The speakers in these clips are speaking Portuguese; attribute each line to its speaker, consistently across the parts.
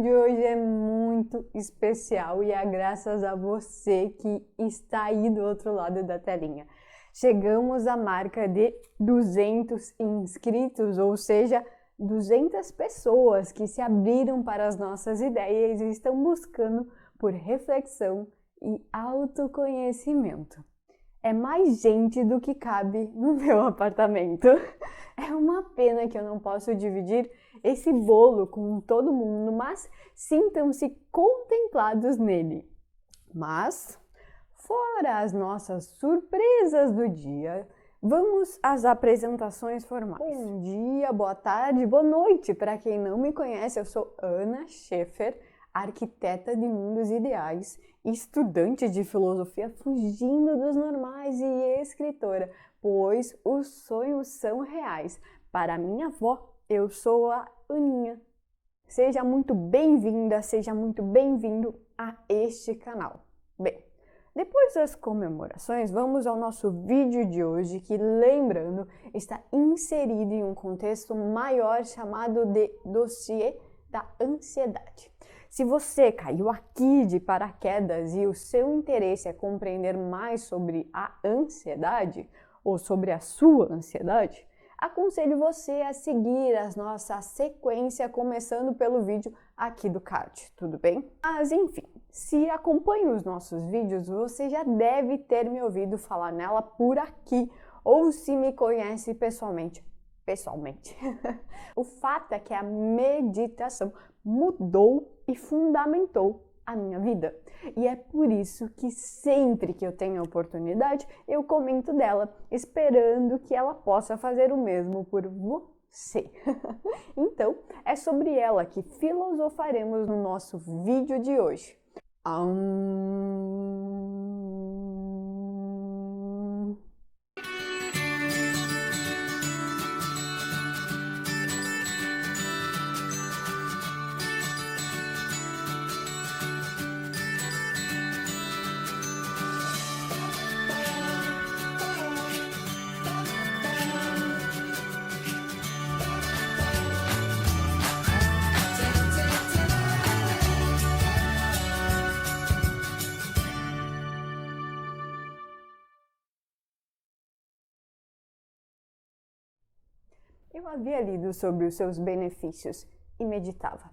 Speaker 1: De hoje é muito especial e é graças a você que está aí do outro lado da telinha. Chegamos à marca de 200 inscritos, ou seja, 200 pessoas que se abriram para as nossas ideias e estão buscando por reflexão e autoconhecimento. É mais gente do que cabe no meu apartamento. É uma pena que eu não posso dividir esse bolo com todo mundo, mas sintam-se contemplados nele. Mas, fora as nossas surpresas do dia, vamos às apresentações formais. Bom dia, boa tarde, boa noite. Para quem não me conhece, eu sou Ana Schaefer, arquiteta de mundos ideais, estudante de filosofia fugindo dos normais e escritora, pois os sonhos são reais. Para minha avó, eu sou a Aninha. Seja muito bem-vinda, seja muito bem-vindo a este canal. Bem, depois das comemorações, vamos ao nosso vídeo de hoje, que, lembrando, está inserido em um contexto maior chamado de dossiê da ansiedade. Se você caiu aqui de paraquedas e o seu interesse é compreender mais sobre a ansiedade ou sobre a sua ansiedade, aconselho você a seguir a nossa sequência começando pelo vídeo aqui do card, tudo bem? Mas enfim, se acompanha os nossos vídeos, você já deve ter me ouvido falar nela por aqui, ou se me conhece pessoalmente. O fato é que a meditação mudou e fundamentou a minha vida. E é por isso que sempre que eu tenho a oportunidade, eu comento dela, esperando que ela possa fazer o mesmo por você. Então, é sobre ela que filosofaremos no nosso vídeo de hoje. Eu havia lido sobre os seus benefícios e meditava.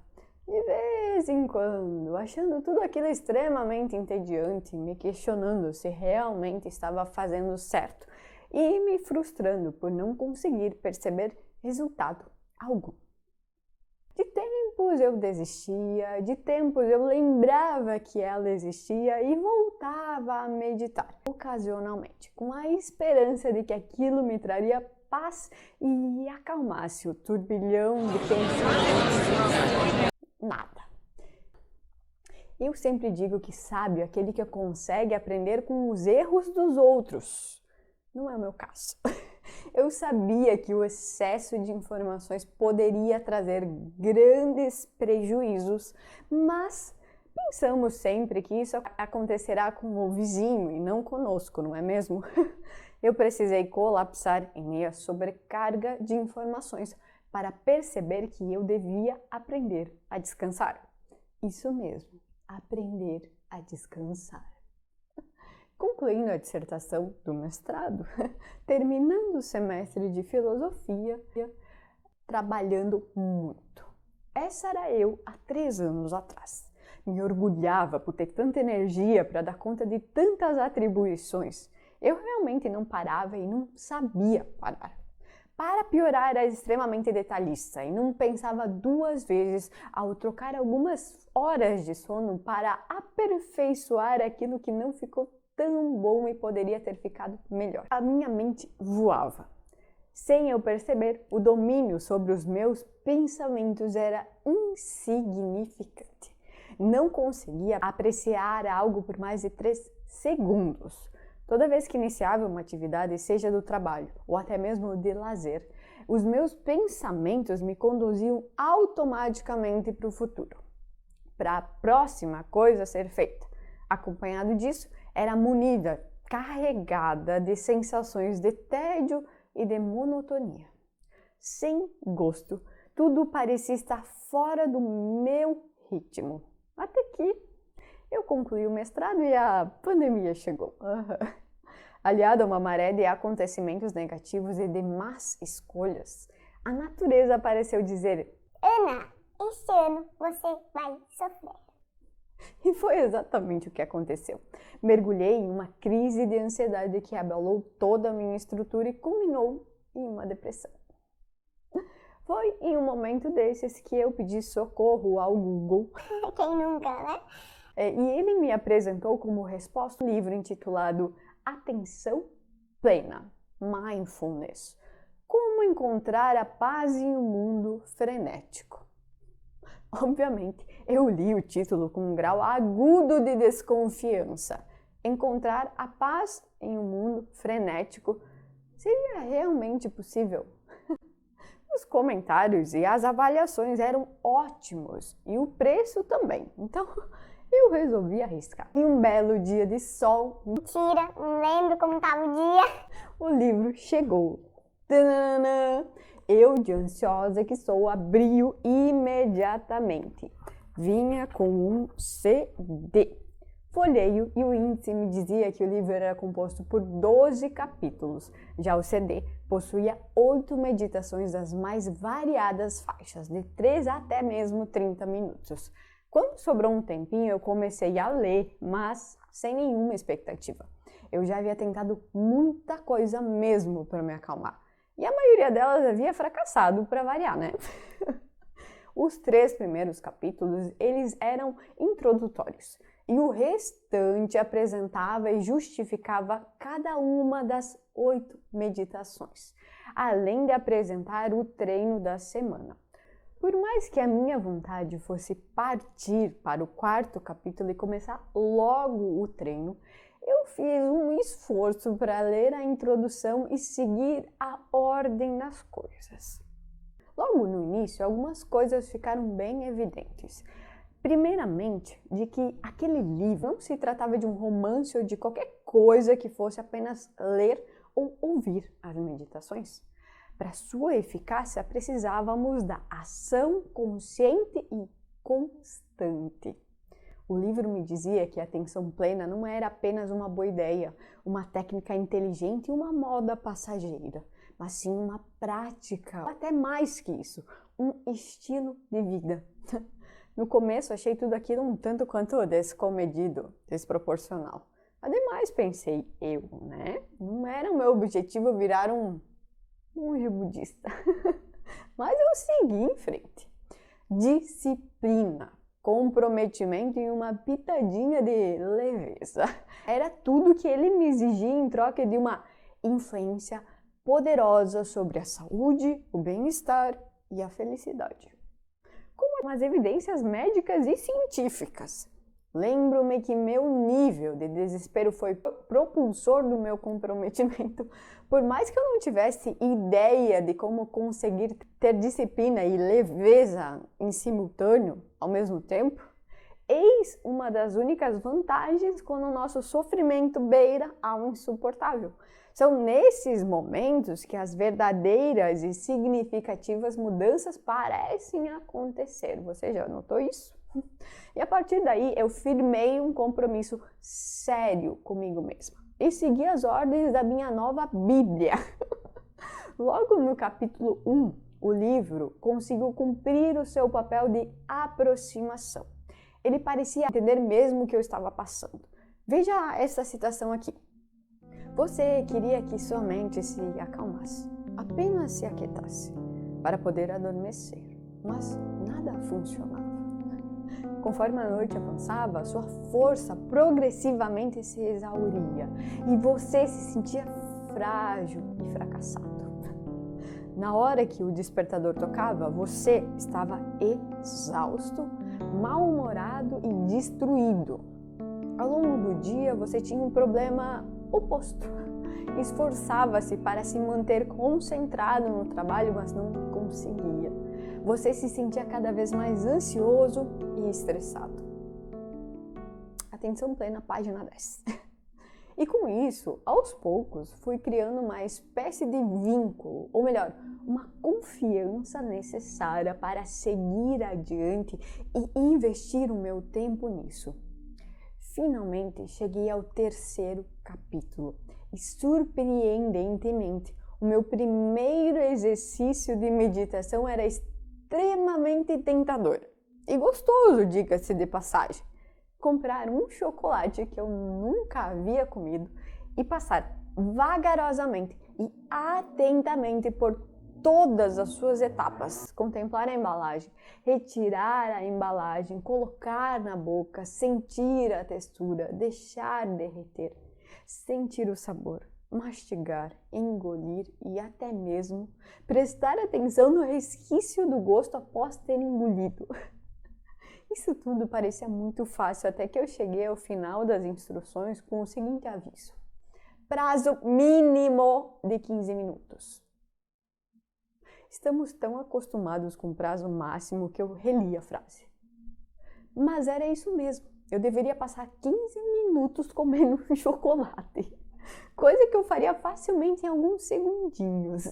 Speaker 1: De vez em quando, achando tudo aquilo extremamente entediante, me questionando se realmente estava fazendo certo e me frustrando por não conseguir perceber resultado algum. De tempos eu desistia, de tempos eu lembrava que ela existia e voltava a meditar, ocasionalmente, com a esperança de que aquilo me traria paz e acalmasse o turbilhão de pensamentos. Nada. Eu sempre digo que sábio é aquele que consegue aprender com os erros dos outros. Não é o meu caso. Eu sabia que o excesso de informações poderia trazer grandes prejuízos, mas pensamos sempre que isso acontecerá com o vizinho e não conosco, não é mesmo? Eu precisei colapsar em meia sobrecarga de informações para perceber que eu devia aprender a descansar. Isso mesmo, aprender a descansar. Concluindo a dissertação do mestrado, terminando o semestre de filosofia, trabalhando muito. Essa era eu há 3 anos atrás. Me orgulhava por ter tanta energia para dar conta de tantas atribuições. Eu realmente não parava e não sabia parar. Para piorar, era extremamente detalhista e não pensava 2 vezes ao trocar algumas horas de sono para aperfeiçoar aquilo que não ficou tão bom e poderia ter ficado melhor. A minha mente voava. Sem eu perceber, o domínio sobre os meus pensamentos era insignificante. Não conseguia apreciar algo por mais de 3 segundos. Toda vez que iniciava uma atividade, seja do trabalho ou até mesmo de lazer, os meus pensamentos me conduziam automaticamente para o futuro, para a próxima coisa a ser feita. Acompanhado disso, era munida, carregada de sensações de tédio e de monotonia. Sem gosto, tudo parecia estar fora do meu ritmo. Até que eu concluí o mestrado e a pandemia chegou. Aliado a uma maré de acontecimentos negativos e de más escolhas, a natureza pareceu dizer:
Speaker 2: Ana, este ano você vai sofrer.
Speaker 1: E foi exatamente o que aconteceu. Mergulhei em uma crise de ansiedade que abalou toda a minha estrutura e culminou em uma depressão. Foi em um momento desses que eu pedi socorro ao Google.
Speaker 2: Quem nunca, né?
Speaker 1: E ele me apresentou como resposta um livro intitulado Atenção Plena, Mindfulness. Como encontrar a paz em um mundo frenético. Obviamente, eu li o título com um grau agudo de desconfiança. Encontrar a paz em um mundo frenético seria realmente possível? Os comentários e as avaliações eram ótimos e o preço também. Então, eu resolvi arriscar. Em um belo dia de sol,
Speaker 2: Mentira, não lembro como estava o dia.
Speaker 1: o livro chegou. Tadã! Eu, de ansiosa que sou, abri-o imediatamente. Vinha com um CD. Folheio e o índice me dizia que o livro era composto por 12 capítulos. Já o CD possuía 8 meditações das mais variadas faixas, de 3 até mesmo 30 minutos. Quando sobrou um tempinho, eu comecei a ler, mas sem nenhuma expectativa. Eu já havia tentado muita coisa mesmo para me acalmar. E a maioria delas havia fracassado, para variar, né? Os 3 primeiros capítulos, eles eram introdutórios. E o restante apresentava e justificava cada uma das 8 meditações, além de apresentar o treino da semana. Por mais que a minha vontade fosse partir para o 4º capítulo e começar logo o treino, eu fiz um esforço para ler a introdução e seguir a ordem das coisas. Logo no início, algumas coisas ficaram bem evidentes. Primeiramente, de que aquele livro não se tratava de um romance ou de qualquer coisa que fosse apenas ler ou ouvir as meditações. Para sua eficácia, precisávamos da ação consciente e constante. O livro me dizia que a atenção plena não era apenas uma boa ideia, uma técnica inteligente e uma moda passageira, mas sim uma prática, até mais que isso, um estilo de vida. No começo, achei tudo aquilo um tanto quanto descomedido, desproporcional. Ademais, pensei, né? Não era o meu objetivo virar um monge budista. Mas eu segui em frente. Disciplina, comprometimento e uma pitadinha de leveza. Era tudo que ele me exigia em troca de uma influência poderosa sobre a saúde, o bem-estar e a felicidade. Com as evidências médicas e científicas. Lembro-me que meu nível de desespero foi propulsor do meu comprometimento. Por mais que eu não tivesse ideia de como conseguir ter disciplina e leveza em simultâneo ao mesmo tempo, eis uma das únicas vantagens quando o nosso sofrimento beira ao insuportável. São nesses momentos que as verdadeiras e significativas mudanças parecem acontecer. Você já notou isso? E a partir daí eu firmei um compromisso sério comigo mesma e segui as ordens da minha nova Bíblia. Logo no capítulo 1, o livro conseguiu cumprir o seu papel de aproximação. Ele parecia entender mesmo o que eu estava passando. Veja essa citação aqui. Você queria que sua mente se acalmasse, apenas se aquietasse, para poder adormecer, mas nada funcionava. Conforme a noite avançava, sua força progressivamente se exauria e você se sentia frágil e fracassado. Na hora que o despertador tocava, você estava exausto, mal-humorado e destruído. Ao longo do dia, você tinha um problema oposto. Esforçava-se para se manter concentrado no trabalho, mas não conseguia. Você se sentia cada vez mais ansioso e estressado. Atenção plena, página 10. E com isso, aos poucos, fui criando uma espécie de vínculo, ou melhor, uma confiança necessária para seguir adiante e investir o meu tempo nisso. Finalmente, cheguei ao 3º capítulo e, surpreendentemente, o meu primeiro exercício de meditação era extremamente tentador e gostoso, diga-se de passagem. Comprar um chocolate que eu nunca havia comido e passar vagarosamente e atentamente por todas as suas etapas. Contemplar a embalagem, retirar a embalagem, colocar na boca, sentir a textura, deixar derreter, sentir o sabor, mastigar, engolir e até mesmo prestar atenção no resquício do gosto após ter engolido. Isso tudo parecia muito fácil até que eu cheguei ao final das instruções com o seguinte aviso: prazo mínimo de 15 minutos. Estamos tão acostumados com o prazo máximo que eu reli a frase. Mas era isso mesmo, eu deveria passar 15 minutos comendo chocolate, coisa que eu faria facilmente em alguns segundinhos.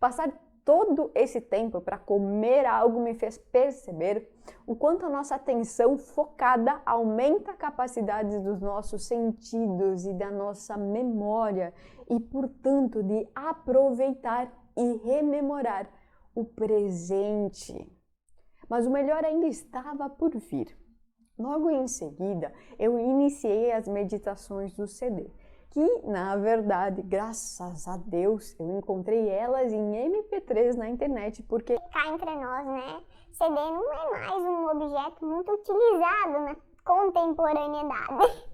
Speaker 1: Passar todo esse tempo para comer algo me fez perceber o quanto a nossa atenção focada aumenta a capacidade dos nossos sentidos e da nossa memória e, portanto, de aproveitar e rememorar o presente. Mas o melhor ainda estava por vir. Logo em seguida, eu iniciei as meditações do CD, que, na verdade, graças a Deus, eu encontrei elas em MP3 na internet, porque
Speaker 2: Cá entre nós, né? CD não é mais um objeto muito utilizado na contemporaneidade.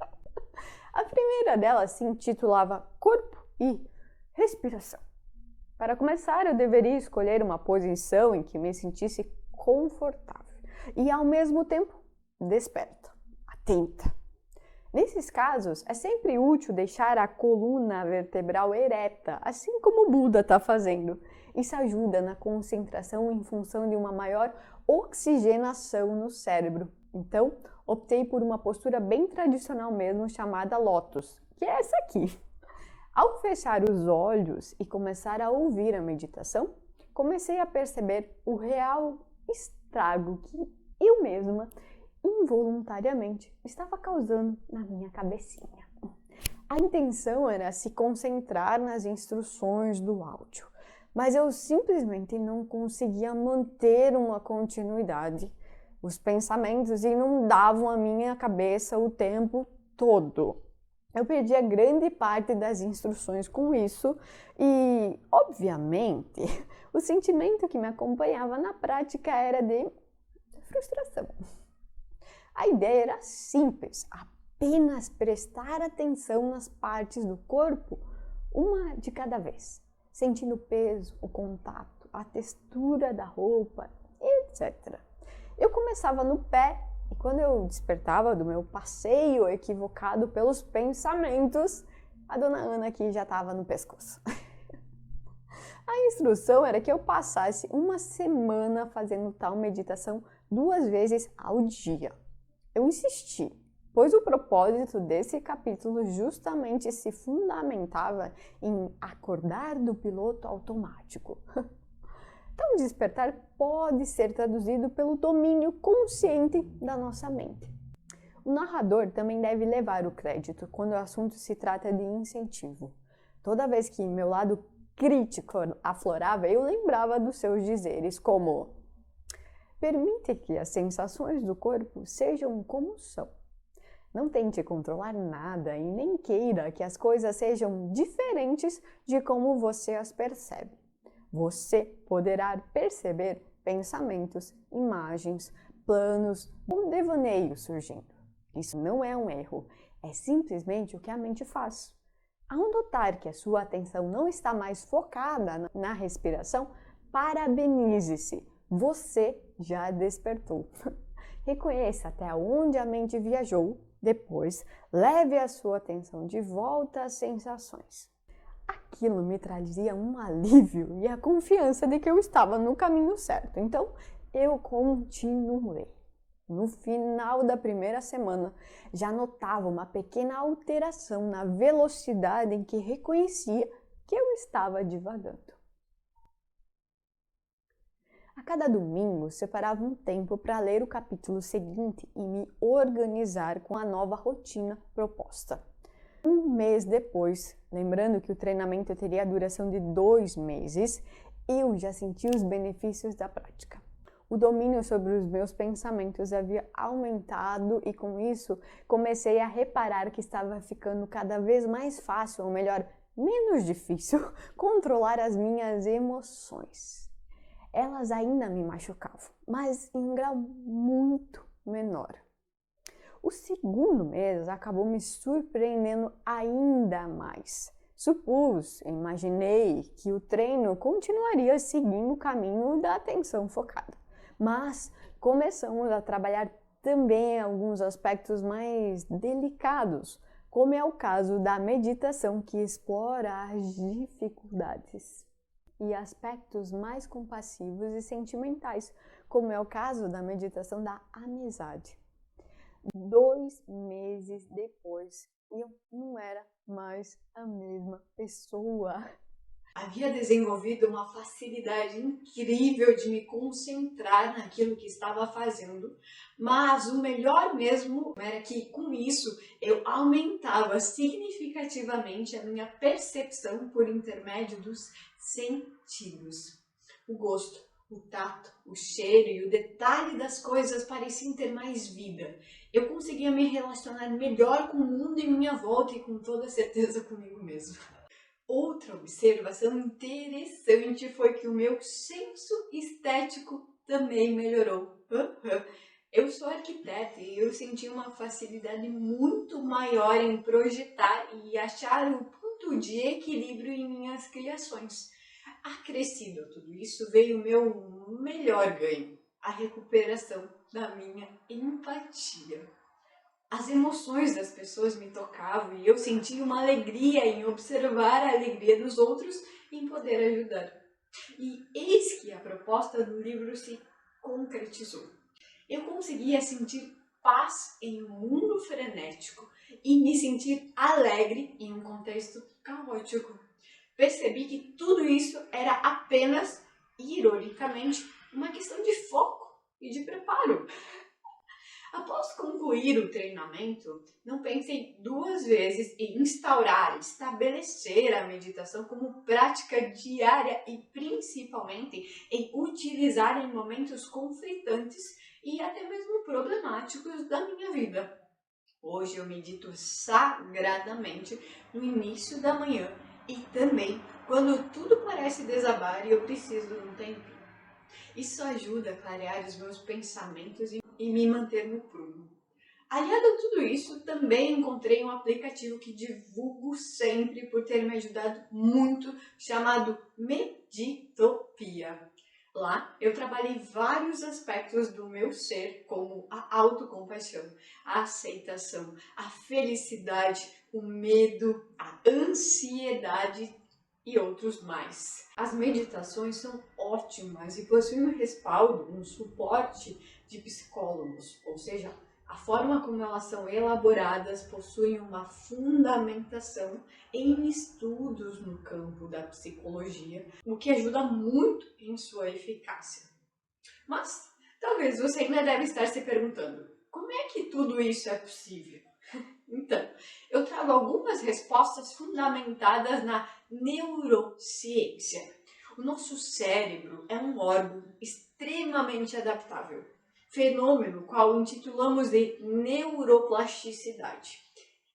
Speaker 1: a primeira delas se intitulava Corpo e Respiração. Para começar, eu deveria escolher uma posição em que me sentisse confortável e, ao mesmo tempo, desperta, atenta. Nesses casos, é sempre útil deixar a coluna vertebral ereta, assim como o Buda está fazendo. Isso ajuda na concentração em função de uma maior oxigenação no cérebro. Então, optei por uma postura bem tradicional mesmo, chamada Lótus, que é essa aqui. Ao fechar os olhos e começar a ouvir a meditação, comecei a perceber o real estrago que eu mesma involuntariamente estava causando na minha cabecinha. A intenção era se concentrar nas instruções do áudio, mas eu simplesmente não conseguia manter uma continuidade. Os pensamentos inundavam a minha cabeça o tempo todo. Eu perdia grande parte das instruções com isso e, obviamente, o sentimento que me acompanhava na prática era de frustração. A ideia era simples, apenas prestar atenção nas partes do corpo, uma de cada vez, sentindo o peso, o contato, a textura da roupa, etc. Eu começava no pé e quando eu despertava do meu passeio equivocado pelos pensamentos, a dona Ana aqui já estava no pescoço. A instrução era que eu passasse uma semana fazendo tal meditação 2 vezes ao dia. Eu insisti, pois o propósito desse capítulo justamente se fundamentava em acordar do piloto automático. Então, despertar pode ser traduzido pelo domínio consciente da nossa mente. O narrador também deve levar o crédito quando o assunto se trata de incentivo. Toda vez que meu lado crítico aflorava, eu lembrava dos seus dizeres, como: permite que as sensações do corpo sejam como são. Não tente controlar nada e nem queira que as coisas sejam diferentes de como você as percebe. Você poderá perceber pensamentos, imagens, planos ou devaneios surgindo. Isso não é um erro, é simplesmente o que a mente faz. Ao notar que a sua atenção não está mais focada na respiração, parabenize-se. Você já despertou. Reconheça até onde a mente viajou, Depois, leve a sua atenção de volta às sensações. Aquilo me trazia um alívio e a confiança de que eu estava no caminho certo. Então, eu continuei. No final da primeira semana, já notava uma pequena alteração na velocidade em que reconhecia que eu estava divagando. A cada domingo, separava um tempo para ler o capítulo seguinte e me organizar com a nova rotina proposta. Um mês depois, lembrando que o treinamento teria a duração de 2 meses, eu já senti os benefícios da prática. O domínio sobre os meus pensamentos havia aumentado e, com isso, comecei a reparar que estava ficando cada vez mais fácil, ou melhor, menos difícil, controlar as minhas emoções. Elas ainda me machucavam, mas em um grau muito menor. O segundo mês acabou me surpreendendo ainda mais. Imaginei que o treino continuaria seguindo o caminho da atenção focada. Mas começamos a trabalhar também alguns aspectos mais delicados, como é o caso da meditação, que explora as dificuldades, e aspectos mais compassivos e sentimentais, como é o caso da meditação da amizade. 2 meses depois, eu não era mais a mesma pessoa. Havia desenvolvido uma facilidade incrível de me concentrar naquilo que estava fazendo, mas o melhor mesmo era que, com isso, eu aumentava significativamente a minha percepção por intermédio dos sentidos. O gosto, o tato, o cheiro e o detalhe das coisas pareciam ter mais vida. Eu conseguia me relacionar melhor com o mundo em minha volta e com toda certeza comigo mesmo. Outra observação interessante foi que o meu senso estético também melhorou. Eu sou arquiteta e eu senti uma facilidade muito maior em projetar e achar o ponto de equilíbrio em minhas criações. Acrescido a tudo isso veio o meu melhor ganho, a recuperação da minha empatia. As emoções das pessoas me tocavam e eu sentia uma alegria em observar a alegria dos outros e em poder ajudar. E eis que a proposta do livro se concretizou. Eu conseguia sentir paz em um mundo frenético e me sentir alegre em um contexto caótico. Percebi que tudo isso era apenas, ironicamente, uma questão de foco e de preparo. Após concluir o treinamento, não pensei 2 vezes em estabelecer a meditação como prática diária e principalmente em utilizar em momentos conflitantes e até mesmo problemáticos da minha vida. Hoje eu medito sagradamente no início da manhã e também quando tudo parece desabar e eu preciso de um tempinho. Isso ajuda a clarear os meus pensamentos e me manter no prumo. Aliado a tudo isso, também encontrei um aplicativo que divulgo sempre por ter me ajudado muito, chamado Meditopia. Lá eu trabalhei vários aspectos do meu ser, como a autocompaixão, a aceitação, a felicidade, o medo, a ansiedade e outros mais. As meditações são ótimas e possuem um respaldo, um suporte de psicólogos, ou seja, a forma como elas são elaboradas possui uma fundamentação em estudos no campo da psicologia, o que ajuda muito em sua eficácia. Mas talvez você ainda deve estar se perguntando, como é que tudo isso é possível? Então, eu trago algumas respostas fundamentadas na neurociência. O nosso cérebro é um órgão extremamente adaptável, fenômeno qual intitulamos de neuroplasticidade.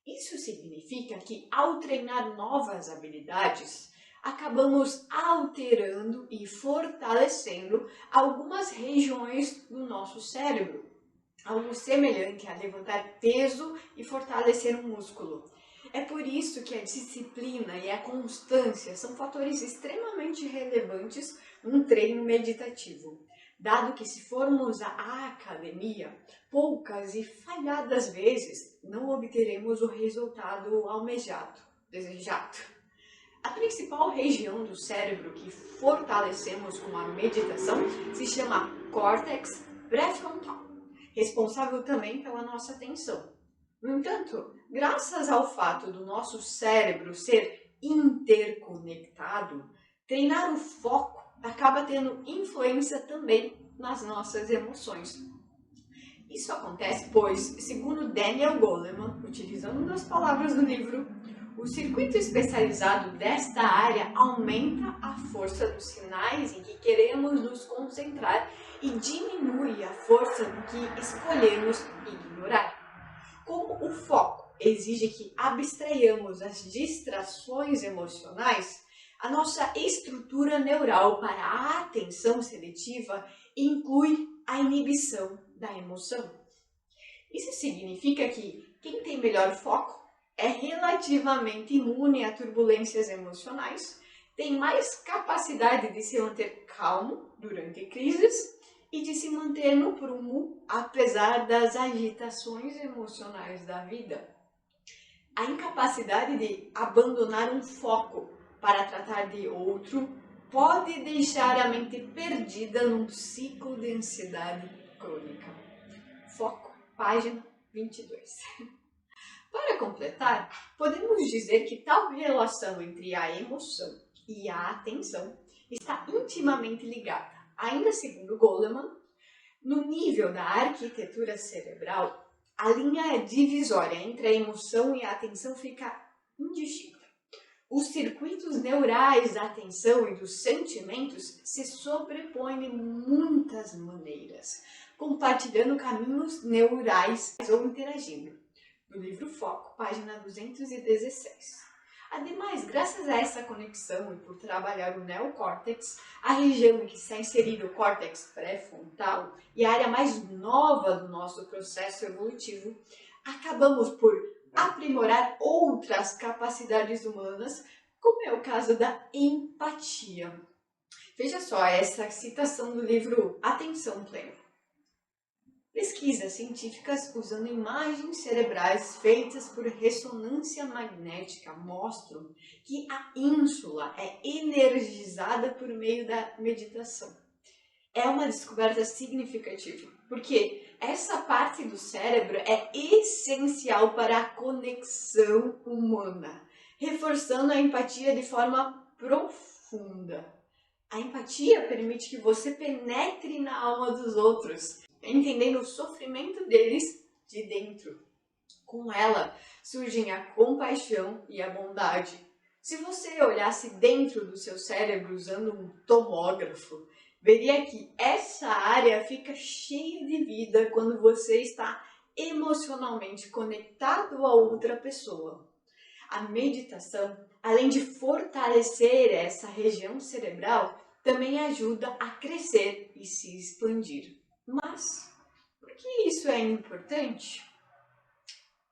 Speaker 1: Isso significa que, ao treinar novas habilidades, acabamos alterando e fortalecendo algumas regiões do nosso cérebro, algo semelhante a levantar peso e fortalecer um músculo. É por isso que a disciplina e a constância são fatores extremamente relevantes num treino meditativo.
Speaker 3: dado que se formos à academia, poucas e falhadas vezes não obteremos o resultado almejado, desejado. A principal região do cérebro que fortalecemos com a meditação se chama córtex pré-frontal, responsável também pela nossa atenção. No entanto, graças ao fato do nosso cérebro ser interconectado, treinar o foco acaba tendo influência também nas nossas emoções. Isso acontece pois, segundo Daniel Goleman, utilizando as palavras do livro, o circuito especializado desta área aumenta a força dos sinais em que queremos nos concentrar e diminui a força do que escolhemos ignorar. Como o foco exige que abstraiamos as distrações emocionais, a nossa estrutura neural para a atenção seletiva inclui a inibição da emoção. Isso significa que quem tem melhor foco é relativamente imune a turbulências emocionais, tem mais capacidade de se manter calmo durante crises e de se manter no prumo apesar das agitações emocionais da vida. A incapacidade de abandonar um foco para tratar de outro pode deixar a mente perdida num ciclo de ansiedade crônica. Foco, página 22. Para completar, podemos dizer que tal relação entre a emoção e a atenção está intimamente ligada. Ainda segundo Goleman, no nível da arquitetura cerebral, a linha divisória entre a emoção e a atenção fica indistinta. Os circuitos neurais da atenção e dos sentimentos se sobrepõem de muitas maneiras, compartilhando caminhos neurais ou interagindo. No livro Foco, página 216. Ademais, graças a essa conexão e por trabalhar o neocórtex, a região em que está inserido o córtex pré-frontal e a área mais nova do nosso processo evolutivo, acabamos por aprimorar outras capacidades humanas, como é o caso da empatia. Veja só essa citação do livro Atenção Plena. Pesquisas científicas usando imagens cerebrais feitas por ressonância magnética mostram que a ínsula é energizada por meio da meditação. É uma descoberta significativa, porque essa parte do cérebro é essencial para a conexão humana, reforçando a empatia de forma profunda. A empatia permite que você penetre na alma dos outros, entendendo o sofrimento deles de dentro. Com ela surgem a compaixão e a bondade. Se você olhasse dentro do seu cérebro usando um tomógrafo, veria que essa área fica cheia de vida quando você está emocionalmente conectado a outra pessoa. A meditação, além de fortalecer essa região cerebral, também ajuda a crescer e se expandir. Mas, por que isso é importante?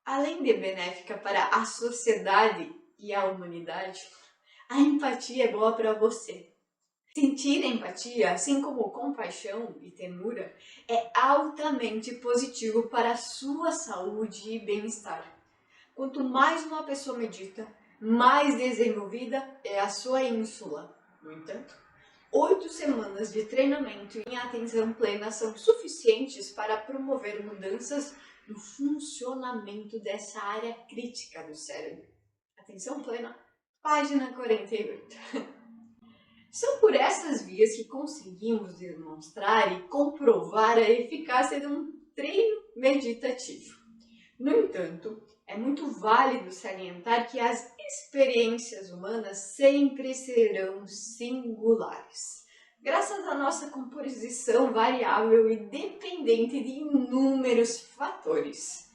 Speaker 3: Além de benéfica para a sociedade e a humanidade, a empatia é boa para você. Sentir empatia, assim como compaixão e ternura, é altamente positivo para a sua saúde e bem-estar. Quanto mais uma pessoa medita, mais desenvolvida é a sua ínsula. No entanto, 8 semanas de treinamento em atenção plena são suficientes para promover mudanças no funcionamento dessa área crítica do cérebro. Atenção plena, página 48. São por essas vias que conseguimos demonstrar e comprovar a eficácia de um treino meditativo. No entanto, é muito válido salientar que as experiências humanas sempre serão singulares, graças à nossa composição variável e dependente de inúmeros fatores.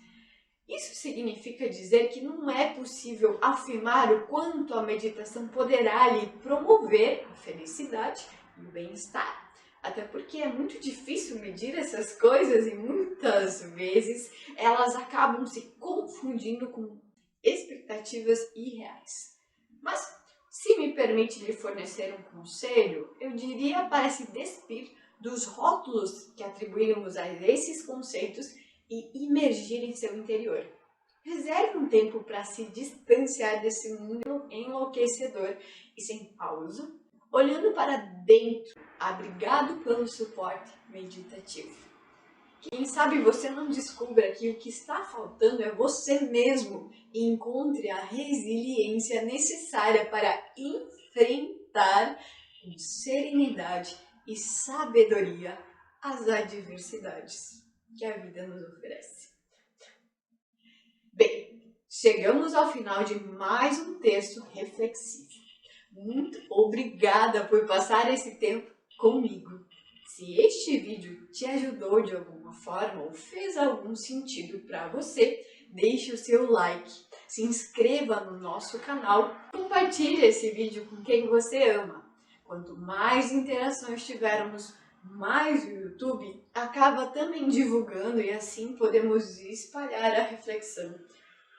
Speaker 3: Isso significa dizer que não é possível afirmar o quanto a meditação poderá lhe promover a felicidade e o bem-estar. Até porque é muito difícil medir essas coisas e muitas vezes elas acabam se confundindo com expectativas irreais. Mas, se me permite lhe fornecer um conselho, eu diria para se despir dos rótulos que atribuímos a esses conceitos e imergir em seu interior. Reserve um tempo para se distanciar desse mundo enlouquecedor e sem pausa, olhando para dentro, abrigado pelo suporte meditativo. Quem sabe você não descubra que o que está faltando é você mesmo e encontre a resiliência necessária para enfrentar com serenidade e sabedoria as adversidades que a vida nos oferece. Bem, chegamos ao final de mais um texto reflexivo. Muito obrigada por passar esse tempo comigo. Se este vídeo te ajudou de alguma forma ou fez algum sentido para você, deixe o seu like, se inscreva no nosso canal, compartilhe esse vídeo com quem você ama. Quanto mais interações tivermos, mais o YouTube acaba também divulgando e assim podemos espalhar a reflexão,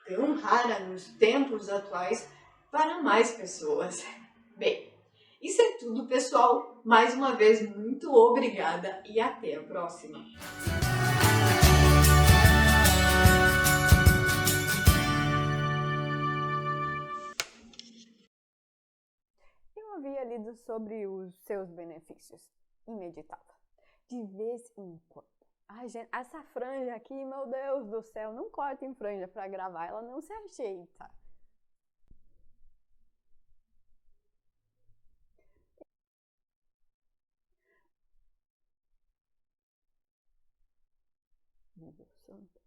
Speaker 3: tão rara nos tempos atuais, para mais pessoas. Bem, isso é tudo, pessoal. Mais uma vez, muito obrigada e até a próxima.
Speaker 1: Eu havia lido sobre os seus benefícios e meditava. De vez em quando. Ai, gente, essa franja aqui, meu Deus do céu, não cortem franja para gravar, ela não se ajeita. Meu Deus santo.